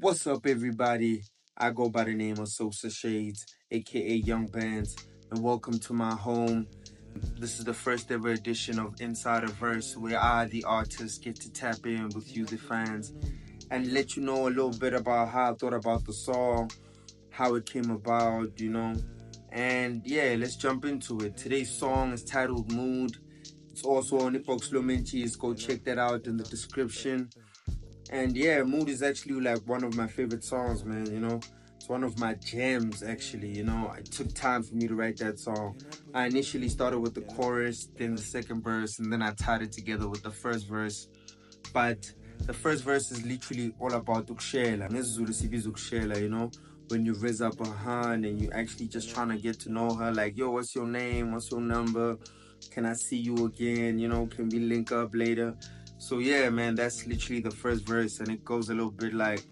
What's up, everybody? I go by the name of Sosa Shades, aka Young Bands, and welcome to my home. This is the first ever edition of Inside a Verse, where I, the artist, get to tap in with you, the fans, and let you know a little bit about how I thought about the song, how it came about. And yeah, let's jump into it. Today's song is titled Mood. It's also on Epoch Slow Menchis. Go check that out in the description. And yeah, Mood is actually like one of my favorite songs, man. It's one of my gems, actually. It took time for me to write that song. I initially started with the chorus, then the second verse, and then I tied it together with the first verse. But the first verse is literally all about ukushela. NgesiZulu sibiza ukushela. When you raise up a hand and you actually just trying to get to know her, like, yo, what's your name? What's your number? Can I see you again? Can we link up later? So yeah, man, that's literally the first verse, and it goes a little bit like,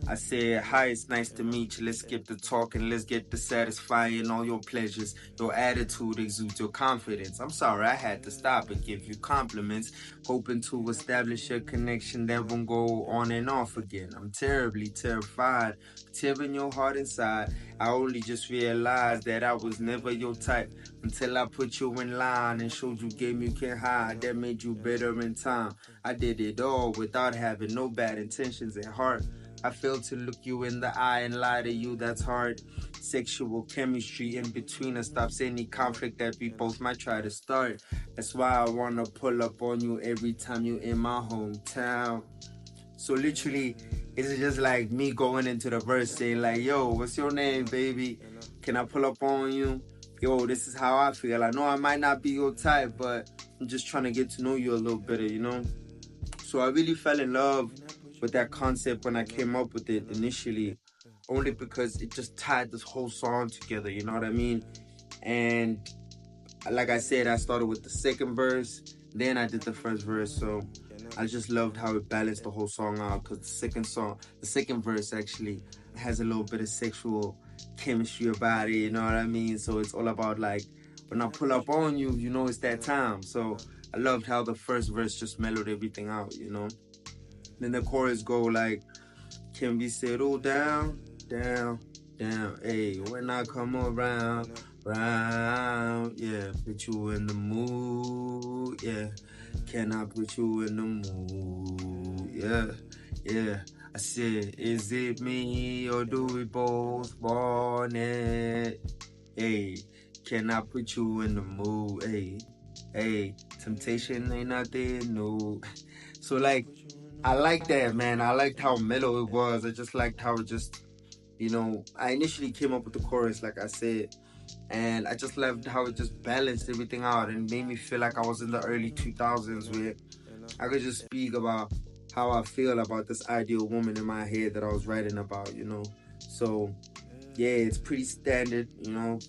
I say, hi, it's nice to meet you. Let's get to talking. Let's get to satisfying all your pleasures. Your attitude exudes your confidence. I'm sorry, I had to stop and give you compliments, hoping to establish a connection that won't go on and off again. I'm terribly terrified, tearing your heart inside. I only just realized that I was never your type until I put you in line and showed you game you can hide. That made you better in time. I did it all without having no bad intentions at heart. I failed to look you in the eye and lie to you, that's hard. Sexual chemistry in between us stops any conflict that we both might try to start. That's why I wanna pull up on you every time you in my hometown. So literally, it's just like me going into the verse saying like, yo, what's your name, baby? Can I pull up on you? Yo, this is how I feel. I know I might not be your type, but I'm just trying to get to know you a little better. So I really fell in love with that concept when I came up with it initially, only because it just tied this whole song together, you know what I mean? And like I said, I started with the second verse, then I did the first verse, so I just loved how it balanced the whole song out, because the second verse actually has a little bit of sexual chemistry about it, you know what I mean? So it's all about like, when I pull up on you, it's that time. So I loved how the first verse just mellowed everything out. Then the chorus go like, can we settle down, down, down? Hey, when I come around, round, yeah, put you in the mood, yeah. Can I put you in the mood? Yeah, yeah. I said, is it me or do we both want it? Hey, can I put you in the mood? Hey, temptation ain't nothing new. So like, I like that, man. I liked how mellow it was. I just liked how it just, I initially came up with the chorus, like I said, and I just loved how it just balanced everything out and made me feel like I was in the early 2000s where I could just speak about how I feel about this ideal woman in my head that I was writing about. So, yeah, it's pretty standard,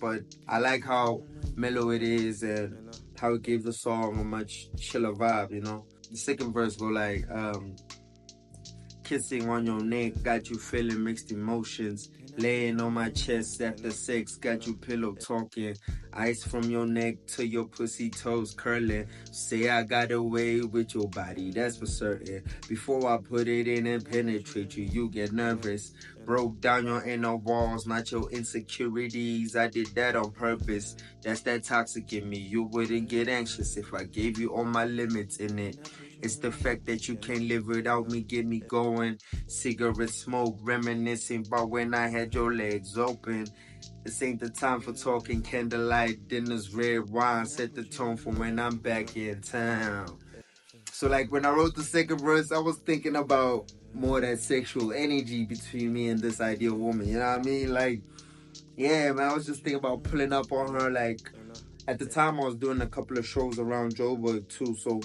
but I like how mellow it is and how it gave the song a much chiller vibe. The second verse go like, kissing on your neck got you feeling mixed emotions. Laying on my chest after sex got you pillow talking. Ice from your neck to your pussy toes curling. Say I got away with your body, that's for certain. Before I put it in and penetrate you, you get nervous. Broke down your inner walls, not your insecurities. I did that on purpose. That's that toxic in me. You wouldn't get anxious if I gave you all my limits in it. It's the fact that you can't live without me, get me going. Cigarette smoke, reminiscing about when I had your legs open. This ain't the time for talking candlelight dinners, red wine. Set the tone for when I'm back in town. So like when I wrote the second verse, I was thinking about more that sexual energy between me and this ideal woman. You know what I mean? Like, yeah, man, I was just thinking about pulling up on her. Like, at the time I was doing a couple of shows around Joburg too, so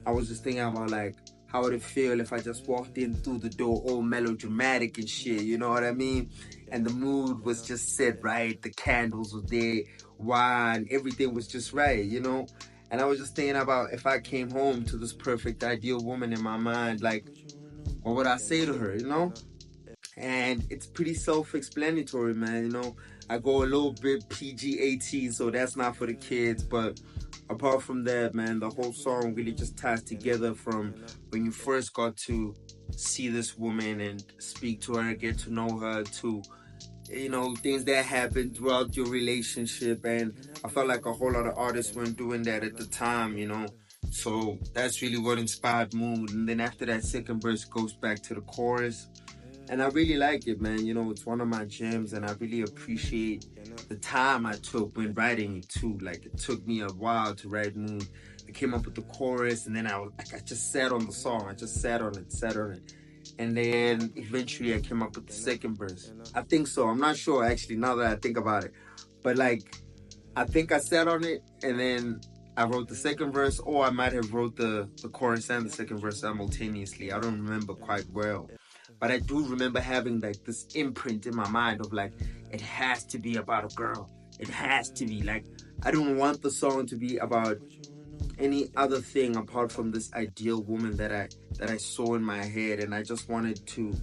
I was just thinking about like how would it feel if I just walked in through the door all melodramatic and shit, you know what I mean? And the mood was just set right, the candles were there, wine, everything was just right? And I was just thinking about if I came home to this perfect ideal woman in my mind, like what would I say to her? And it's pretty self-explanatory, man. I go a little bit PG-18, so that's not for the kids, but apart from that, man, the whole song really just ties together from when you first got to see this woman and speak to her, get to know her, to things that happen throughout your relationship. And I felt like a whole lot of artists weren't doing that at the time. So that's really what inspired Mood. And then after that, second verse goes back to the chorus, and I really like it, man. It's one of my gems, and I really appreciate the time I took when writing it too. Like, it took me a while to write Moon. I came up with the chorus, and then I just sat on the song. I just sat on it, and then eventually I came up with the second verse. I think so. I'm not sure actually, now that I think about it, but like, I think I sat on it, and then I wrote the second verse, or I might have wrote the chorus and the second verse simultaneously. I don't remember quite well, but I do remember having like this imprint in my mind of like, it has to be about a girl. It has to be like, I don't want the song to be about any other thing apart from this ideal woman that I saw in my head, and I just wanted to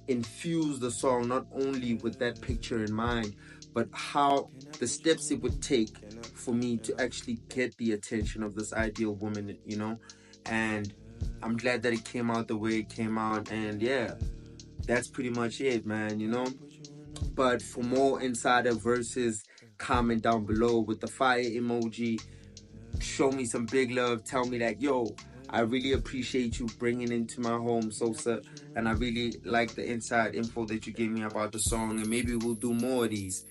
infuse the song not only with that picture in mind, but how the steps it would take for me to actually get the attention of this ideal woman. And I'm glad that it came out the way it came out, and yeah, that's pretty much it, man. But for more insider verses, comment down below with the fire emoji. Show me some big love. Tell me that, yo, I really appreciate you bringing into my home, Sosa, and I really like the inside info that you gave me about the song, and maybe we'll do more of these.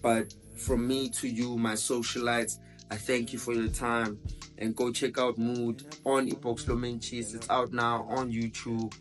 But from me to you, my socialites, I thank you for your time, and go check out Mood on Epoch Slomenchis. It's out now on YouTube.